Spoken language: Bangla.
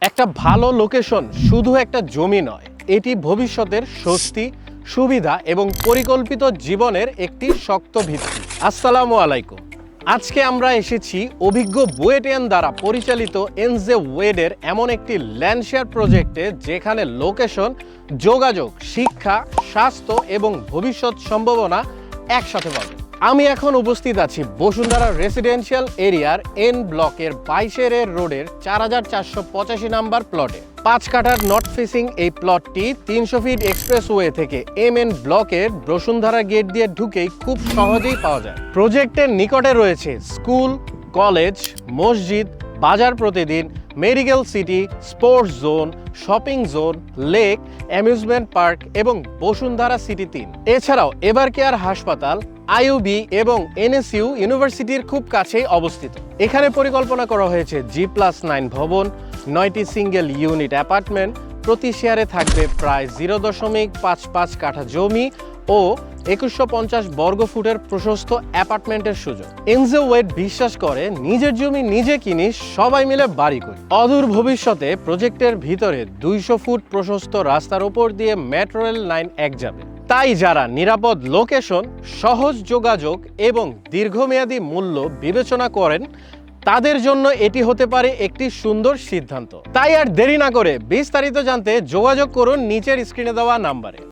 একটা ভালো লোকেশন শুধু একটা জমি নয়, এটি ভবিষ্যতের স্বস্তি, সুবিধা এবং পরিকল্পিত জীবনের একটি শক্ত ভিত্তি। আসসালামু আলাইকুম। আজকে আমরা এসেছি অভিজ্ঞ বুয়েটিয়ান দ্বারা পরিচালিত এনজে ওয়েডের এমন একটি ল্যান্ড শেয়ার প্রজেক্টে, যেখানে লোকেশন, যোগাযোগ, শিক্ষা, স্বাস্থ্য এবং ভবিষ্যৎ সম্ভাবনা একসাথে পাবে। আমি এখন উপস্থিত আছি বসুন্ধরা রেসিডেন্সিয়াল এরিয়ার এন ব্লকের 22 রোডের 4485 নাম্বার প্লটে। 5 কাঠার নর্থ ফেসিং এই প্লটটি 300 ফিট এক্সপ্রেসওয়ে থেকে এমএন ব্লকের বসুন্ধরা গেট দিয়ে ঢুকেই খুব সহজেই পাওয়া যায়। প্রজেক্টের নিকটে রয়েছে স্কুল, কলেজ, মসজিদ, বাজার প্রতিদিন, medical city, sports zone, shopping zone, lake, amusement park এবং বসুন্ধরা সিটি 3। এছাড়াও এভার কেয়ার হাসপাতাল, আইইউবি এবং এনএসইউ ইউনিভার্সিটির খুব কাছেই অবস্থিত। এখানে পরিকল্পনা করা হয়েছে G+9 ভবন, 9টি সিঙ্গেল ইউনিট অ্যাপার্টমেন্ট, প্রতি শেয়ারে থাকবে প্রায় 0.55 কাঠা জমি ও 2150 বর্গফুটের প্রশস্ত অ্যাপার্টমেন্টের সুযোগ। এনজে ওয়েড বিশ্বাস করে, নিজের জমি নিজে কিনি, সবাই মিলে বাড়ি করি। অদূর ভবিষ্যতে প্রজেক্টের ভিতরে 200 ফুট প্রশস্ত রাস্তার উপর দিয়ে মেট্রো রেল লাইন এক যাবে। তাই যারা নিরাপদ লোকেশন, সহজ যোগাযোগ এবং দীর্ঘমেয়াদী মূল্য বিবেচনা করেন, তাদের জন্য এটি হতে পারে একটি সুন্দর সিদ্ধান্ত। তাই আর দেরি না করে বিস্তারিত জানতে যোগাযোগ করুন নিচের স্ক্রিনে দেওয়া নাম্বারে।